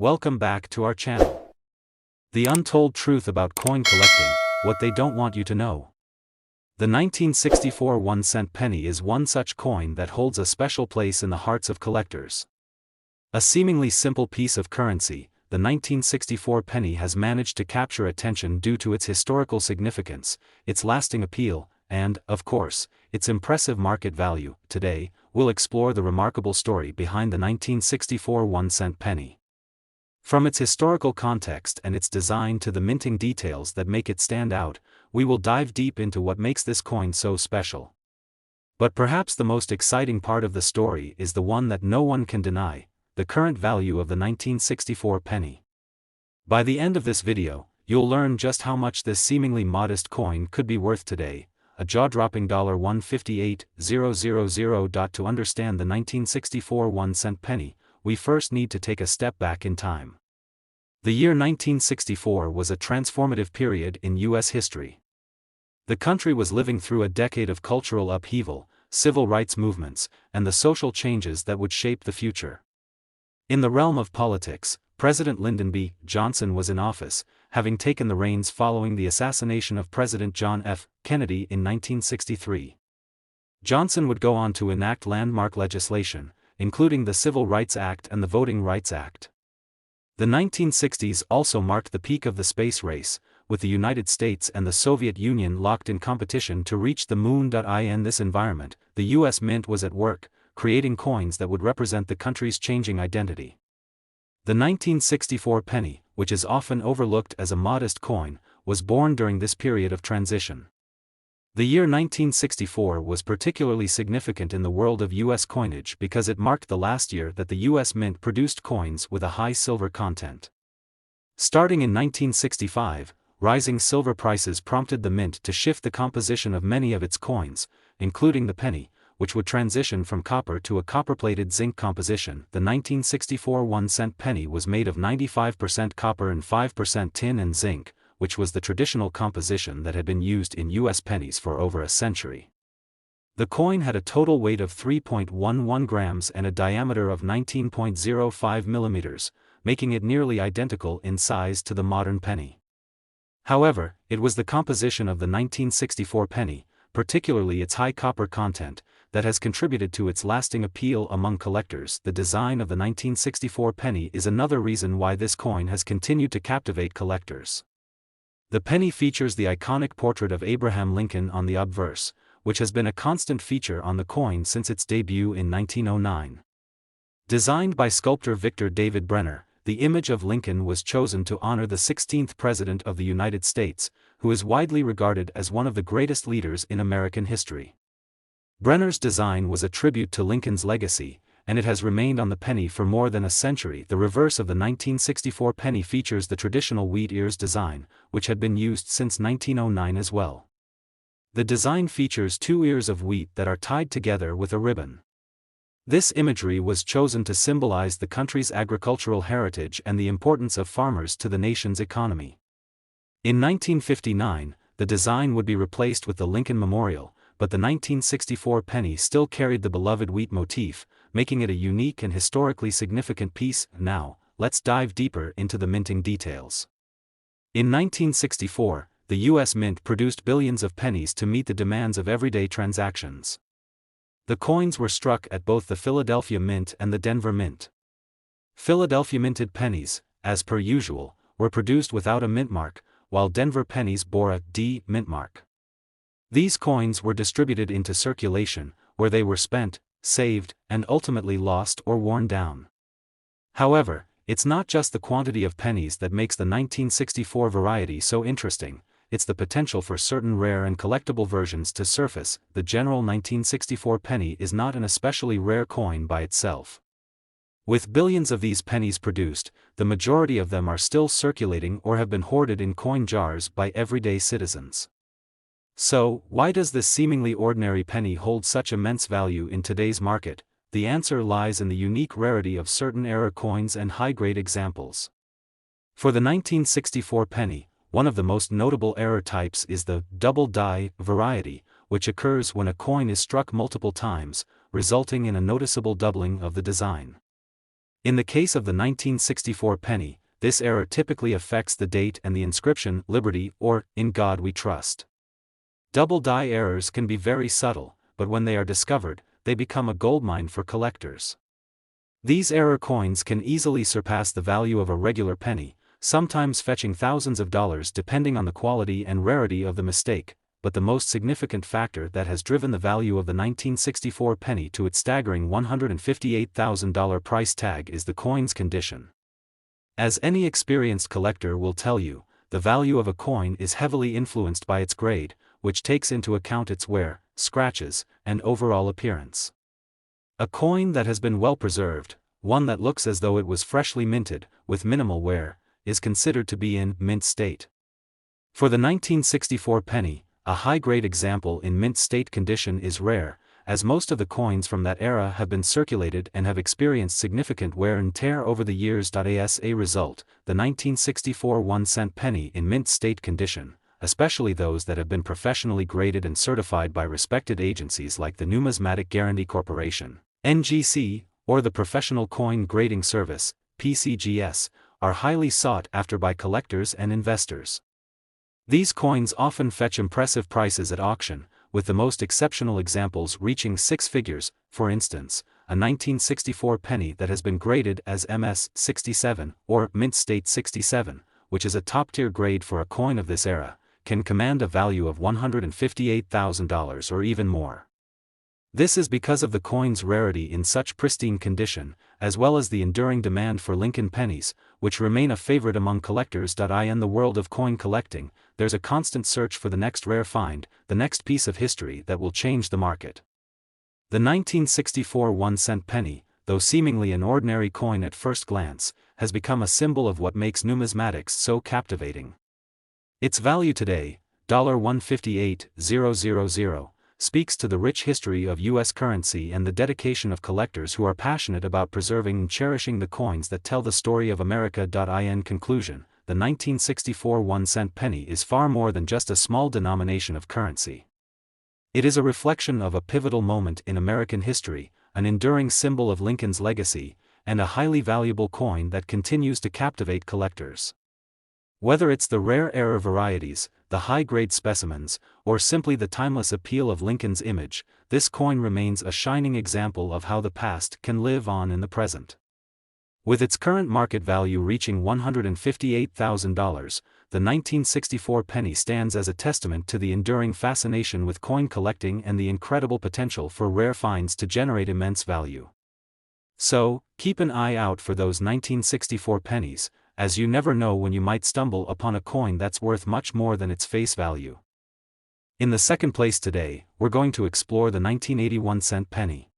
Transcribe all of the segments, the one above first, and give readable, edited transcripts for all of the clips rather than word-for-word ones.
Welcome back to our channel. The untold truth about coin collecting, what they don't want you to know. The 1964 1-cent penny is one such coin that holds a special place in the hearts of collectors. A seemingly simple piece of currency, the 1964 penny has managed to capture attention due to its historical significance, its lasting appeal, and, of course, its impressive market value. Today, we'll explore the remarkable story behind the 1964 1-cent penny. From its historical context and its design to the minting details that make it stand out, we will dive deep into what makes this coin so special. But perhaps the most exciting part of the story is the one that no one can deny: the current value of the 1964 penny. By the end of this video, you'll learn just how much this seemingly modest coin could be worth today, a jaw-dropping $158,000. To understand the 1964 1-cent penny, we first need to take a step back in time. The year 1964 was a transformative period in U.S. history. The country was living through a decade of cultural upheaval, civil rights movements, and the social changes that would shape the future. In the realm of politics, President Lyndon B. Johnson was in office, having taken the reins following the assassination of President John F. Kennedy in 1963. Johnson would go on to enact landmark legislation, including the Civil Rights Act and the Voting Rights Act. The 1960s also marked the peak of the space race, with the United States and the Soviet Union locked in competition to reach the moon. In this environment, the U.S. Mint was at work, creating coins that would represent the country's changing identity. The 1964 penny, which is often overlooked as a modest coin, was born during this period of transition. The year 1964 was particularly significant in the world of U.S. coinage because it marked the last year that the U.S. Mint produced coins with a high silver content. Starting in 1965, rising silver prices prompted the Mint to shift the composition of many of its coins, including the penny, which would transition from copper to a copper-plated zinc composition. The 1964 1-cent penny was made of 95% copper and 5% tin and zinc, which was the traditional composition that had been used in U.S. pennies for over a century. The coin had a total weight of 3.11 grams and a diameter of 19.05 millimeters, making it nearly identical in size to the modern penny. However, it was the composition of the 1964 penny, particularly its high copper content, that has contributed to its lasting appeal among collectors. The design of the 1964 penny is another reason why this coin has continued to captivate collectors. The penny features the iconic portrait of Abraham Lincoln on the obverse, which has been a constant feature on the coin since its debut in 1909. Designed by sculptor Victor David Brenner, the image of Lincoln was chosen to honor the 16th President of the United States, who is widely regarded as one of the greatest leaders in American history. Brenner's design was a tribute to Lincoln's legacy, and it has remained on the penny for more than a century. The reverse of the 1964 penny features the traditional wheat ears design, which had been used since 1909 as well. The design features two ears of wheat that are tied together with a ribbon. This imagery was chosen to symbolize the country's agricultural heritage and the importance of farmers to the nation's economy. In 1959, the design would be replaced with the Lincoln Memorial, but the 1964 penny still carried the beloved wheat motif, making it a unique and historically significant piece. Now, let's dive deeper into the minting details. In 1964, the U.S. Mint produced billions of pennies to meet the demands of everyday transactions. The coins were struck at both the Philadelphia Mint and the Denver Mint. Philadelphia minted pennies, as per usual, were produced without a mint mark, while Denver pennies bore a D mint mark. These coins were distributed into circulation, where they were spent, saved, and ultimately lost or worn down. However, it's not just the quantity of pennies that makes the 1964 variety so interesting, it's the potential for certain rare and collectible versions to surface. The general 1964 penny is not an especially rare coin by itself. With billions of these pennies produced, the majority of them are still circulating or have been hoarded in coin jars by everyday citizens. So, why does this seemingly ordinary penny hold such immense value in today's market? The answer lies in the unique rarity of certain error coins and high-grade examples. For the 1964 penny, one of the most notable error types is the double die variety, which occurs when a coin is struck multiple times, resulting in a noticeable doubling of the design. In the case of the 1964 penny, this error typically affects the date and the inscription "Liberty" or "In God We Trust." Double die errors can be very subtle, but when they are discovered, they become a goldmine for collectors. These error coins can easily surpass the value of a regular penny, sometimes fetching thousands of dollars depending on the quality and rarity of the mistake, but the most significant factor that has driven the value of the 1964 penny to its staggering $158,000 price tag is the coin's condition. As any experienced collector will tell you, the value of a coin is heavily influenced by its grade, which takes into account its wear, scratches, and overall appearance. A coin that has been well preserved, one that looks as though it was freshly minted, with minimal wear, is considered to be in mint state. For the 1964 penny, a high-grade example in mint state condition is rare, as most of the coins from that era have been circulated and have experienced significant wear and tear over the years. As a result, the 1964 1-cent penny in mint state condition, especially those that have been professionally graded and certified by respected agencies like the Numismatic Guarantee Corporation, (NGC), or the Professional Coin Grading Service, (PCGS), are highly sought after by collectors and investors. These coins often fetch impressive prices at auction, with the most exceptional examples reaching six figures. For instance, a 1964 penny that has been graded as MS 67 or Mint State 67, which is a top-tier grade for a coin of this era, can command a value of $158,000 or even more. This is because of the coin's rarity in such pristine condition, as well as the enduring demand for Lincoln pennies, which remain a favorite among collectors. In the world of coin collecting, there's a constant search for the next rare find, the next piece of history that will change the market. The 1964 1-cent penny, though seemingly an ordinary coin at first glance, has become a symbol of what makes numismatics so captivating. Its value today, $158,000, speaks to the rich history of U.S. currency and the dedication of collectors who are passionate about preserving and cherishing the coins that tell the story of America. In conclusion, the 1964 1-cent penny is far more than just a small denomination of currency. It is a reflection of a pivotal moment in American history, an enduring symbol of Lincoln's legacy, and a highly valuable coin that continues to captivate collectors. Whether it's the rare error varieties, the high-grade specimens, or simply the timeless appeal of Lincoln's image, this coin remains a shining example of how the past can live on in the present. With its current market value reaching $158,000, the 1964 penny stands as a testament to the enduring fascination with coin collecting and the incredible potential for rare finds to generate immense value. So, keep an eye out for those 1964 pennies, as you never know when you might stumble upon a coin that's worth much more than its face value. In the second place today, we're going to explore the 1981 cent penny.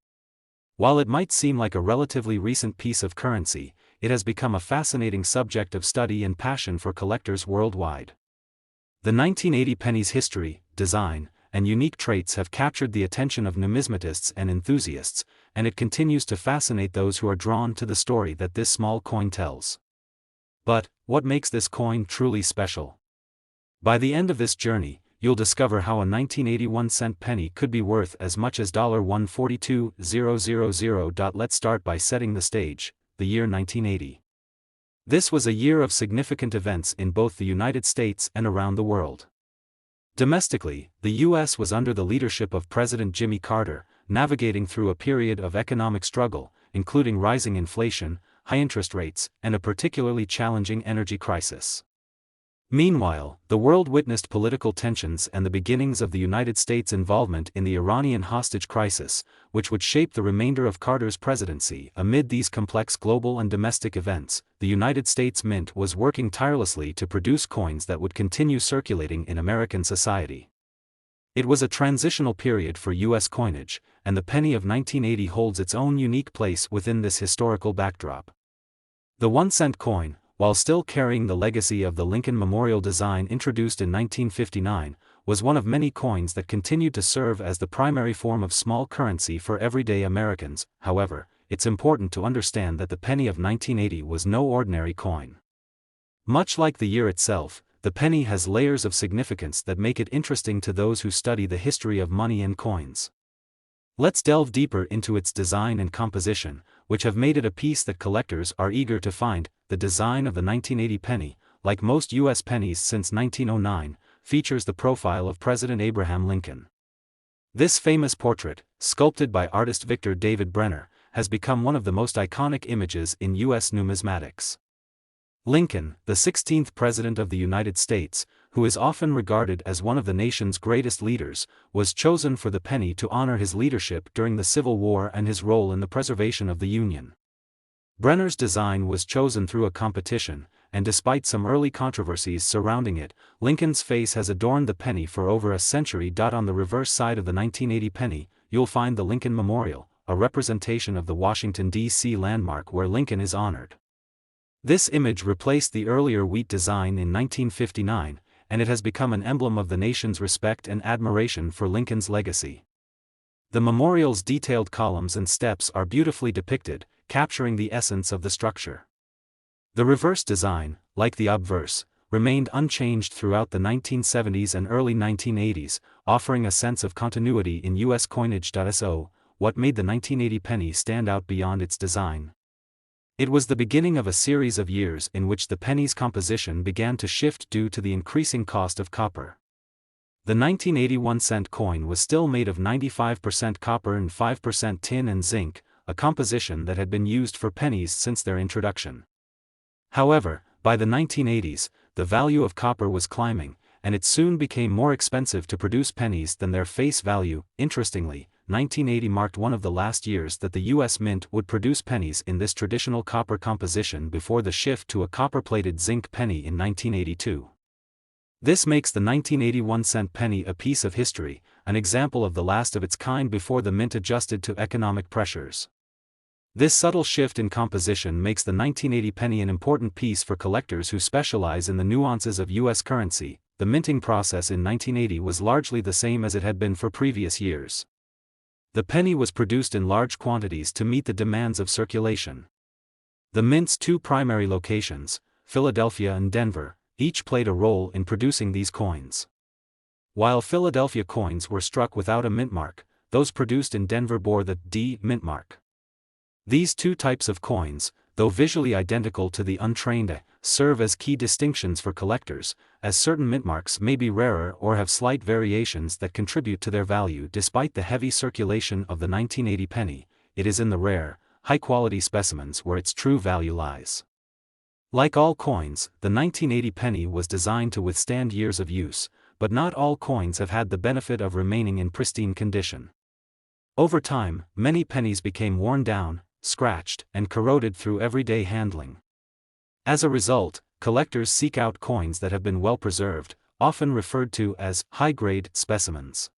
While it might seem like a relatively recent piece of currency, it has become a fascinating subject of study and passion for collectors worldwide. The 1980 penny's history, design, and unique traits have captured the attention of numismatists and enthusiasts, and it continues to fascinate those who are drawn to the story that this small coin tells. But, what makes this coin truly special? By the end of this journey, you'll discover how a 1981 cent penny could be worth as much as $142,000. Let's start by setting the stage, the year 1980. This was a year of significant events in both the United States and around the world. Domestically, the U.S. was under the leadership of President Jimmy Carter, navigating through a period of economic struggle, including rising inflation, high interest rates, and a particularly challenging energy crisis. Meanwhile, the world witnessed political tensions and the beginnings of the United States' involvement in the Iranian hostage crisis, which would shape the remainder of Carter's presidency. Amid these complex global and domestic events, the United States Mint was working tirelessly to produce coins that would continue circulating in American society. It was a transitional period for U.S. coinage, and the penny of 1980 holds its own unique place within this historical backdrop. The 1-cent coin, while still carrying the legacy of the Lincoln Memorial design introduced in 1959, was one of many coins that continued to serve as the primary form of small currency for everyday Americans. However, it's important to understand that the penny of 1980 was no ordinary coin. Much like the year itself, the penny has layers of significance that make it interesting to those who study the history of money and coins. Let's delve deeper into its design and composition, which have made it a piece that collectors are eager to find. The design of the 1980 penny, like most U.S. pennies since 1909, features the profile of President Abraham Lincoln. This famous portrait, sculpted by artist Victor David Brenner, has become one of the most iconic images in U.S. numismatics. Lincoln, the 16th President of the United States, who is often regarded as one of the nation's greatest leaders, was chosen for the penny to honor his leadership during the Civil War and his role in the preservation of the Union. Brenner's design was chosen through a competition, and despite some early controversies surrounding it, Lincoln's face has adorned the penny for over a century. On the reverse side of the 1980 penny, you'll find the Lincoln Memorial, a representation of the Washington, D.C. landmark where Lincoln is honored. This image replaced the earlier wheat design in 1959, and it has become an emblem of the nation's respect and admiration for Lincoln's legacy. The memorial's detailed columns and steps are beautifully depicted, capturing the essence of the structure. The reverse design, like the obverse, remained unchanged throughout the 1970s and early 1980s, offering a sense of continuity in U.S. coinage. So, what made the 1980 penny stand out beyond its design? It was the beginning of a series of years in which the penny's composition began to shift due to the increasing cost of copper. The 1981 cent coin was still made of 95% copper and 5% tin and zinc, a composition that had been used for pennies since their introduction. However, by the 1980s, the value of copper was climbing, and it soon became more expensive to produce pennies than their face value. Interestingly, 1980 marked one of the last years that the U.S. Mint would produce pennies in this traditional copper composition before the shift to a copper-plated zinc penny in 1982. This makes the 1981 cent penny a piece of history, an example of the last of its kind before the Mint adjusted to economic pressures. This subtle shift in composition makes the 1980 penny an important piece for collectors who specialize in the nuances of U.S. currency. The minting process in 1980 was largely the same as it had been for previous years. The penny was produced in large quantities to meet the demands of circulation. The Mint's two primary locations, Philadelphia and Denver, each played a role in producing these coins. While Philadelphia coins were struck without a mint mark, those produced in Denver bore the D mint mark. These two types of coins, though visually identical to the untrained, serve as key distinctions for collectors, as certain mint marks may be rarer or have slight variations that contribute to their value. Despite the heavy circulation of the 1980 penny, it is in the rare, high-quality specimens where its true value lies. Like all coins, the 1980 penny was designed to withstand years of use, but not all coins have had the benefit of remaining in pristine condition. Over time, many pennies became worn down, scratched, and corroded through everyday handling. As a result, collectors seek out coins that have been well preserved, often referred to as high-grade specimens.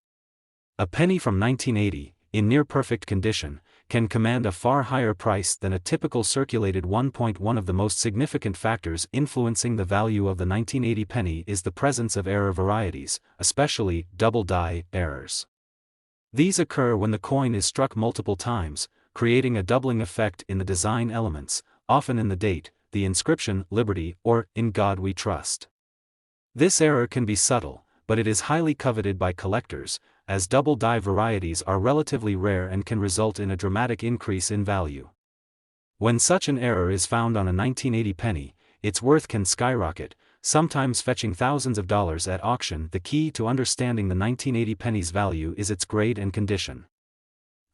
A penny from 1980, in near-perfect condition, can command a far higher price than a typical circulated one. One of the most significant factors influencing the value of the 1980 penny is the presence of error varieties, especially double die errors. These occur when the coin is struck multiple times, creating a doubling effect in the design elements, often in the date, the inscription, Liberty, or In God We Trust. This error can be subtle, but it is highly coveted by collectors, as double die varieties are relatively rare and can result in a dramatic increase in value. When such an error is found on a 1980 penny, its worth can skyrocket, sometimes fetching thousands of dollars at auction. The key to understanding the 1980 penny's value is its grade and condition.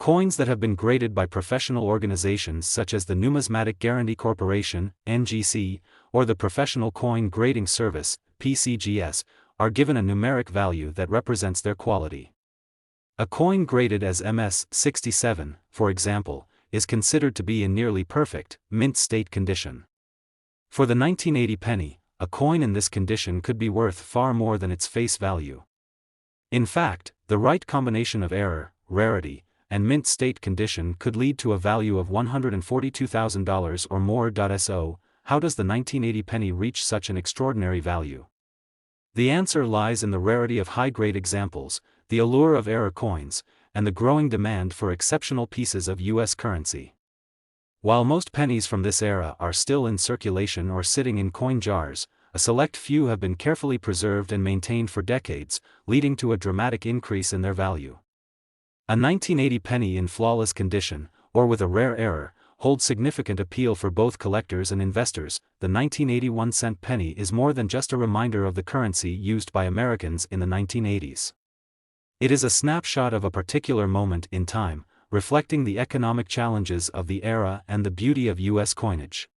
Coins that have been graded by professional organizations such as the Numismatic Guarantee Corporation, NGC, or the Professional Coin Grading Service, PCGS, are given a numeric value that represents their quality. A coin graded as MS-67, for example, is considered to be in nearly perfect, mint state condition. For the 1980 penny, a coin in this condition could be worth far more than its face value. In fact, the right combination of error, rarity, and mint state condition could lead to a value of $142,000 or more. So, how does the 1980 penny reach such an extraordinary value? The answer lies in the rarity of high-grade examples, the allure of error coins, and the growing demand for exceptional pieces of U.S. currency. While most pennies from this era are still in circulation or sitting in coin jars, a select few have been carefully preserved and maintained for decades, leading to a dramatic increase in their value. A 1980 penny in flawless condition, or with a rare error, holds significant appeal for both collectors and investors. The 1981 cent penny is more than just a reminder of the currency used by Americans in the 1980s. It is a snapshot of a particular moment in time, reflecting the economic challenges of the era and the beauty of U.S. coinage.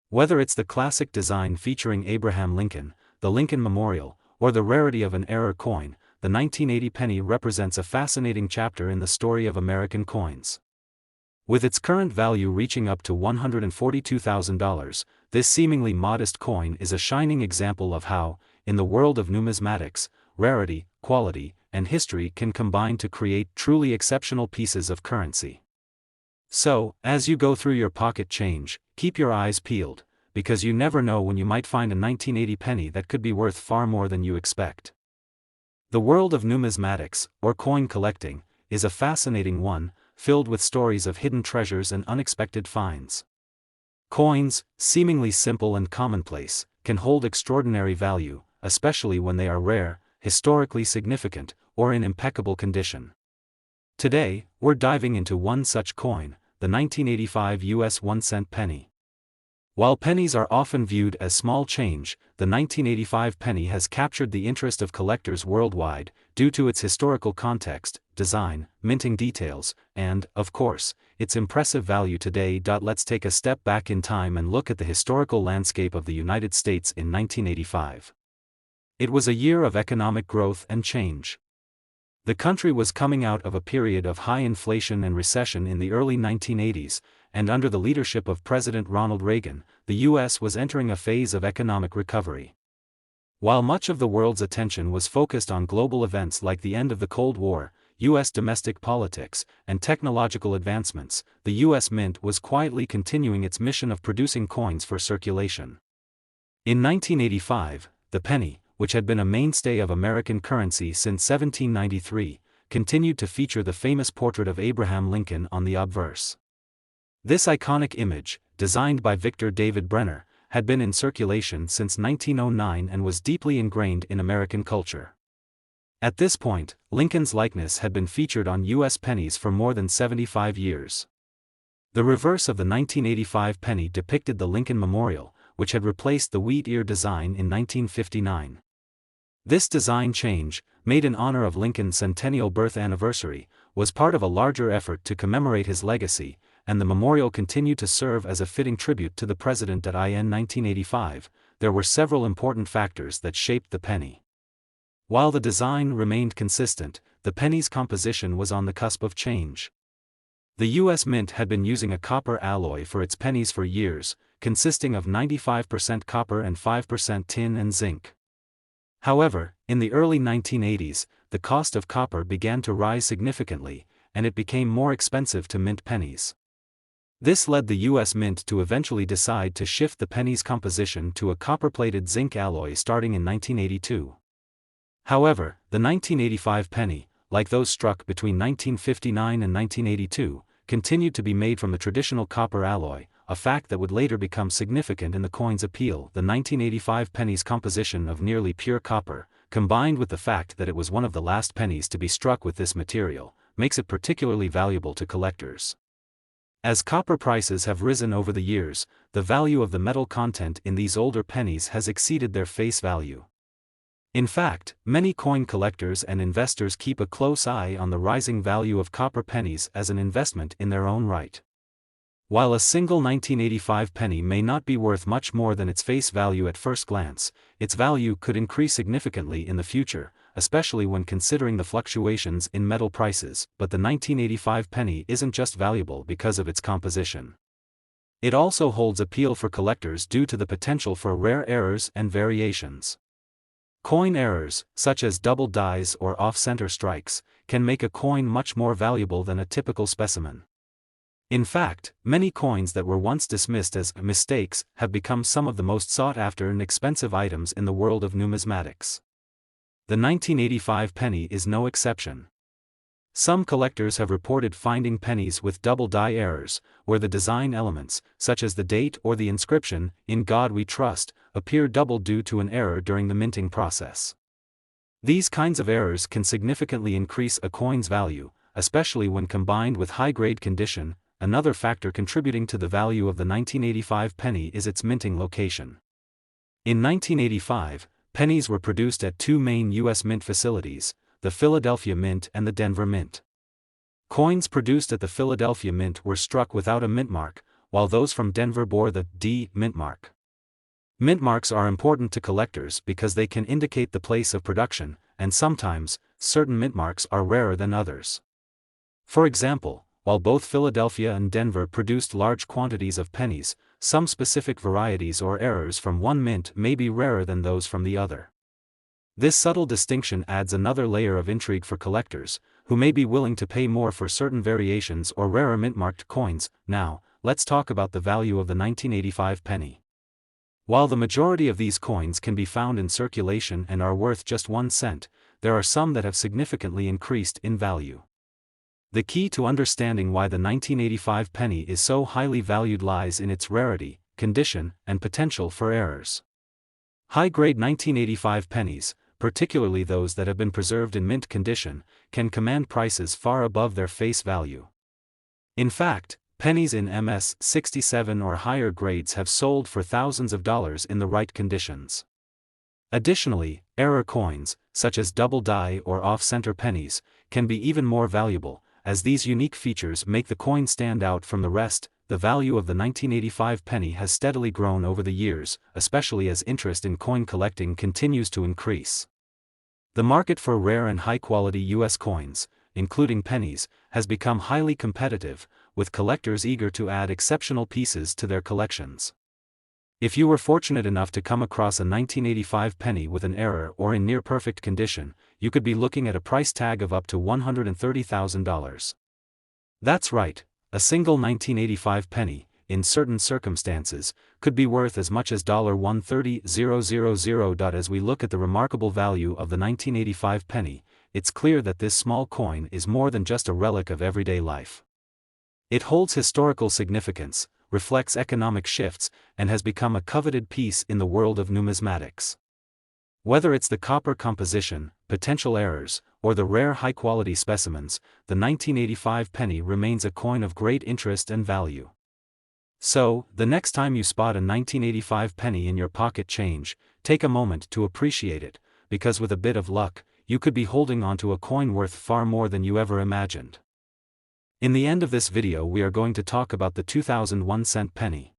Whether it's the classic design featuring Abraham Lincoln, the Lincoln Memorial, or the rarity of an error coin, the 1980 penny represents a fascinating chapter in the story of American coins. With its current value reaching up to $142,000, this seemingly modest coin is a shining example of how, in the world of numismatics, rarity, quality, and history can combine to create truly exceptional pieces of currency. So, as you go through your pocket change, keep your eyes peeled, because you never know when you might find a 1980 penny that could be worth far more than you expect. The world of numismatics, or coin collecting, is a fascinating one, filled with stories of hidden treasures and unexpected finds. Coins, seemingly simple and commonplace, can hold extraordinary value, especially when they are rare, historically significant, or in impeccable condition. Today, we're diving into one such coin, the 1985 US 1-cent penny. While pennies are often viewed as small change, the 1985 penny has captured the interest of collectors worldwide, due to its historical context, design, minting details, and, of course, its impressive value today. Let's take a step back in time and look at the historical landscape of the United States in 1985. It was a year of economic growth and change. The country was coming out of a period of high inflation and recession in the early 1980s, and under the leadership of President Ronald Reagan, the U.S. was entering a phase of economic recovery. While much of the world's attention was focused on global events like the end of the Cold War, U.S. domestic politics, and technological advancements, the U.S. Mint was quietly continuing its mission of producing coins for circulation. In 1985, the penny, which had been a mainstay of American currency since 1793, continued to feature the famous portrait of Abraham Lincoln on the obverse. This iconic image, designed by Victor David Brenner, had been in circulation since 1909 and was deeply ingrained in American culture. At this point, Lincoln's likeness had been featured on U.S. pennies for more than 75 years. The reverse of the 1985 penny depicted the Lincoln Memorial, which had replaced the wheat ear design in 1959. This design change, made in honor of Lincoln's centennial birth anniversary, was part of a larger effort to commemorate his legacy, and the memorial continued to serve as a fitting tribute to the president. In 1985, there were several important factors that shaped the penny. While the design remained consistent, the penny's composition was on the cusp of change. The U.S. Mint had been using a copper alloy for its pennies for years, consisting of 95% copper and 5% tin and zinc. However, in the early 1980s, the cost of copper began to rise significantly, and it became more expensive to mint pennies. This led the U.S. Mint to eventually decide to shift the penny's composition to a copper-plated zinc alloy starting in 1982. However, the 1985 penny, like those struck between 1959 and 1982, continued to be made from the traditional copper alloy, a fact that would later become significant in the coin's appeal. The 1985 penny's composition of nearly pure copper, combined with the fact that it was one of the last pennies to be struck with this material, makes it particularly valuable to collectors. As copper prices have risen over the years, the value of the metal content in these older pennies has exceeded their face value. In fact, many coin collectors and investors keep a close eye on the rising value of copper pennies as an investment in their own right. While a single 1985 penny may not be worth much more than its face value at first glance, its value could increase significantly in the future, especially when considering the fluctuations in metal prices. But the 1985 penny isn't just valuable because of its composition. It also holds appeal for collectors due to the potential for rare errors and variations. Coin errors, such as double dies or off-center strikes, can make a coin much more valuable than a typical specimen. In fact, many coins that were once dismissed as mistakes have become some of the most sought-after and expensive items in the world of numismatics. The 1985 penny is no exception. Some collectors have reported finding pennies with double die errors, where the design elements, such as the date or the inscription, "In God We Trust," appear double due to an error during the minting process. These kinds of errors can significantly increase a coin's value, especially when combined with high-grade condition. Another factor contributing to the value of the 1985 penny is its minting location. In 1985, pennies were produced at two main U.S. mint facilities, the Philadelphia Mint and the Denver Mint. Coins produced at the Philadelphia Mint were struck without a mint mark, while those from Denver bore the D mint mark. Mint marks are important to collectors because they can indicate the place of production, and sometimes, certain mint marks are rarer than others. For example, while both Philadelphia and Denver produced large quantities of pennies, some specific varieties or errors from one mint may be rarer than those from the other. This subtle distinction adds another layer of intrigue for collectors, who may be willing to pay more for certain variations or rarer mint-marked coins. Now, let's talk about the value of the 1985 penny. While the majority of these coins can be found in circulation and are worth just 1 cent, there are some that have significantly increased in value. The key to understanding why the 1985 penny is so highly valued lies in its rarity, condition, and potential for errors. High-grade 1985 pennies, particularly those that have been preserved in mint condition, can command prices far above their face value. In fact, pennies in MS 67 or higher grades have sold for thousands of dollars in the right conditions. Additionally, error coins, such as double die or off-center pennies, can be even more valuable, as these unique features make the coin stand out from the rest. The value of the 1985 penny has steadily grown over the years, especially as interest in coin collecting continues to increase. The market for rare and high-quality U.S. coins, including pennies, has become highly competitive, with collectors eager to add exceptional pieces to their collections. If you were fortunate enough to come across a 1985 penny with an error or in near-perfect condition, you could be looking at a price tag of up to $130,000. That's right, a single 1985 penny, in certain circumstances, could be worth as much as $130,000. As we look at the remarkable value of the 1985 penny, it's clear that this small coin is more than just a relic of everyday life. It holds historical significance, reflects economic shifts, and has become a coveted piece in the world of numismatics. Whether it's the copper composition, potential errors, or the rare high-quality specimens, the 1985 penny remains a coin of great interest and value. So, the next time you spot a 1985 penny in your pocket change, take a moment to appreciate it, because with a bit of luck, you could be holding onto a coin worth far more than you ever imagined. In the end of this video we are going to talk about the 2001 cent penny.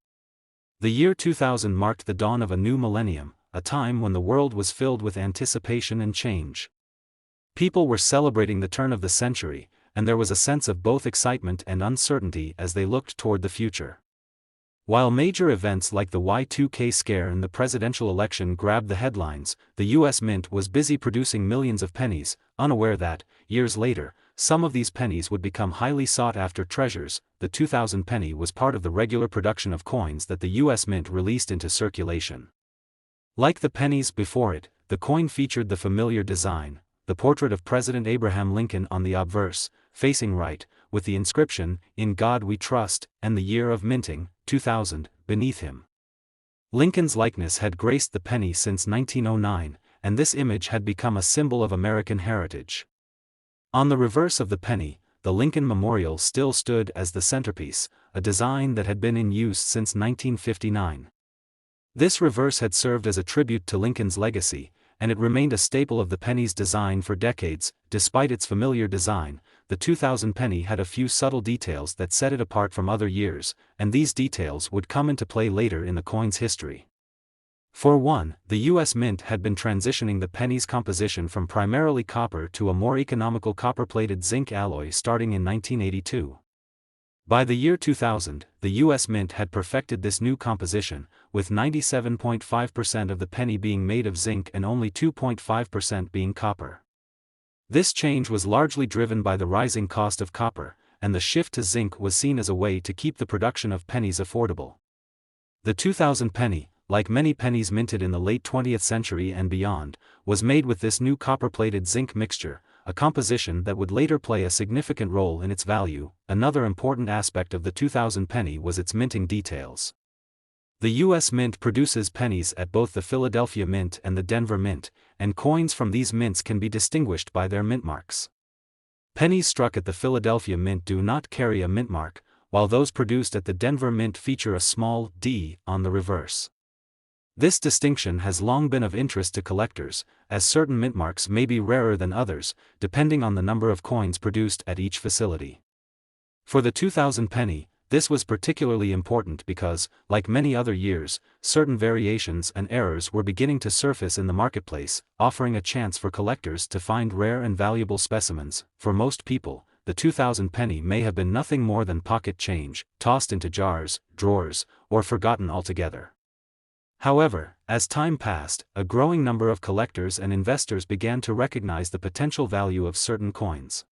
The year 2000 marked the dawn of a new millennium, a time when the world was filled with anticipation and change. People were celebrating the turn of the century, and there was a sense of both excitement and uncertainty as they looked toward the future. While major events like the Y2K scare and the presidential election grabbed the headlines, the U.S. Mint was busy producing millions of pennies, unaware that, years later, some of these pennies would become highly sought-after treasures. The 2000 penny was part of the regular production of coins that the U.S. Mint released into circulation. Like the pennies before it, the coin featured the familiar design, the portrait of President Abraham Lincoln on the obverse, facing right, with the inscription, "In God We Trust," and the year of minting, 2000, beneath him. Lincoln's likeness had graced the penny since 1909, and this image had become a symbol of American heritage. On the reverse of the penny, the Lincoln Memorial still stood as the centerpiece, a design that had been in use since 1959. This reverse had served as a tribute to Lincoln's legacy, and it remained a staple of the penny's design for decades. Despite its familiar design, the 2000 penny had a few subtle details that set it apart from other years, and these details would come into play later in the coin's history. For one, the U.S. Mint had been transitioning the penny's composition from primarily copper to a more economical copper-plated zinc alloy starting in 1982. By the year 2000, the U.S. Mint had perfected this new composition, with 97.5% of the penny being made of zinc and only 2.5% being copper. This change was largely driven by the rising cost of copper, and the shift to zinc was seen as a way to keep the production of pennies affordable. The 2000 penny, like many pennies minted in the late 20th century and beyond, was made with this new copper-plated zinc mixture, a composition that would later play a significant role in its value. Another important aspect of the 2000 penny was its minting details. The U.S. Mint produces pennies at both the Philadelphia Mint and the Denver Mint, and coins from these mints can be distinguished by their mint marks. Pennies struck at the Philadelphia Mint do not carry a mint mark, while those produced at the Denver Mint feature a small d on the reverse. This distinction has long been of interest to collectors, as certain mint marks may be rarer than others, depending on the number of coins produced at each facility. For the 2000 penny, this was particularly important because, like many other years, certain variations and errors were beginning to surface in the marketplace, offering a chance for collectors to find rare and valuable specimens. For most people, the 2000 penny may have been nothing more than pocket change, tossed into jars, drawers, or forgotten altogether. However, as time passed, a growing number of collectors and investors began to recognize the potential value of certain coins.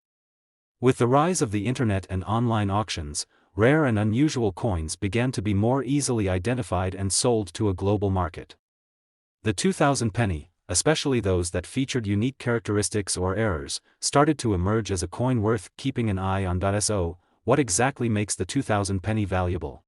With the rise of the internet and online auctions, rare and unusual coins began to be more easily identified and sold to a global market. The 2000 penny, especially those that featured unique characteristics or errors, started to emerge as a coin worth keeping an eye on. So, what exactly makes the 2000 penny valuable?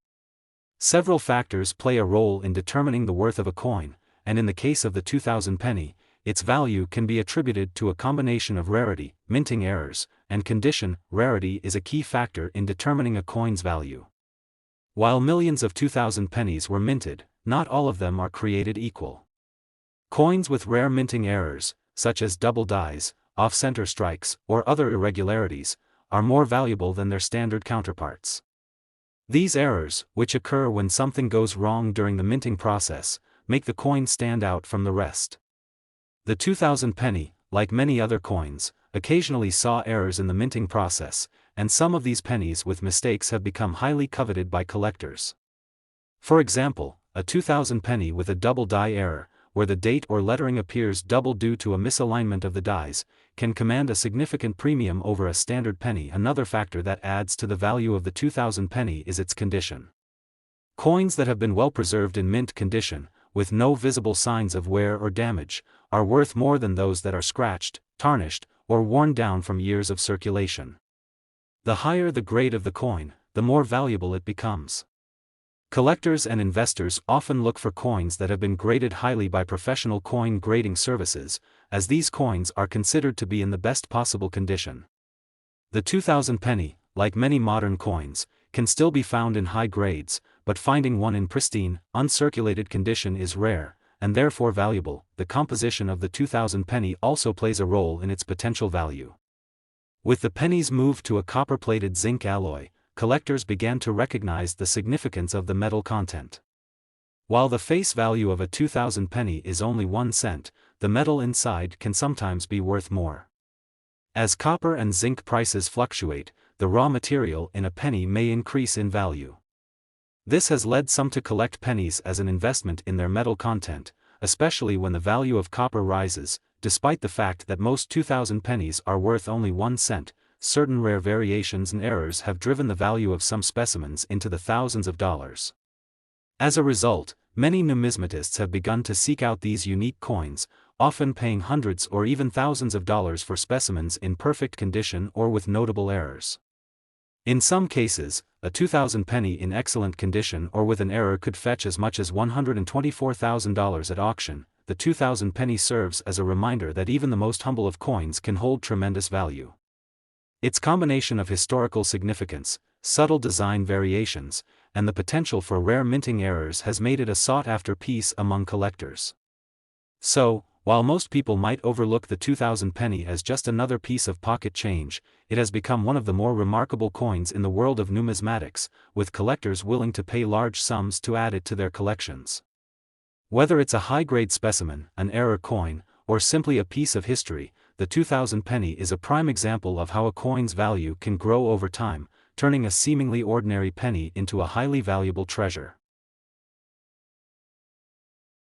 Several factors play a role in determining the worth of a coin, and in the case of the 2000 penny, its value can be attributed to a combination of rarity, minting errors, and condition. Rarity is a key factor in determining a coin's value. While millions of 2000 pennies were minted, not all of them are created equal. Coins with rare minting errors, such as double dies, off-center strikes, or other irregularities, are more valuable than their standard counterparts. These errors, which occur when something goes wrong during the minting process, make the coin stand out from the rest. The 2000 penny, like many other coins, occasionally saw errors in the minting process, and some of these pennies with mistakes have become highly coveted by collectors. For example, a 2000 penny with a double die error, where the date or lettering appears double due to a misalignment of the dies, can command a significant premium over a standard penny. Another factor that adds to the value of the 2000 penny is its condition. Coins that have been well preserved in mint condition, with no visible signs of wear or damage, are worth more than those that are scratched, tarnished, or worn down from years of circulation. The higher the grade of the coin, the more valuable it becomes. Collectors and investors often look for coins that have been graded highly by professional coin grading services, as these coins are considered to be in the best possible condition. The 2000 penny, like many modern coins, can still be found in high grades, but finding one in pristine, uncirculated condition is rare, and therefore valuable. The composition of the 2000 penny also plays a role in its potential value. With the penny's move to a copper-plated zinc alloy, collectors began to recognize the significance of the metal content. While the face value of a 2000 penny is only 1 cent, the metal inside can sometimes be worth more. As copper and zinc prices fluctuate, the raw material in a penny may increase in value. This has led some to collect pennies as an investment in their metal content, especially when the value of copper rises. Despite the fact that most 2000 pennies are worth only 1 cent, certain rare variations and errors have driven the value of some specimens into the thousands of dollars. As a result, many numismatists have begun to seek out these unique coins, often paying hundreds or even thousands of dollars for specimens in perfect condition or with notable errors. In some cases, a 2000 penny in excellent condition or with an error could fetch as much as $124,000 at auction. The 2000 penny serves as a reminder that even the most humble of coins can hold tremendous value. Its combination of historical significance, subtle design variations, and the potential for rare minting errors has made it a sought-after piece among collectors. So, while most people might overlook the 2000 penny as just another piece of pocket change, it has become one of the more remarkable coins in the world of numismatics, with collectors willing to pay large sums to add it to their collections. Whether it's a high-grade specimen, an error coin, or simply a piece of history, the 2000 penny is a prime example of how a coin's value can grow over time, turning a seemingly ordinary penny into a highly valuable treasure.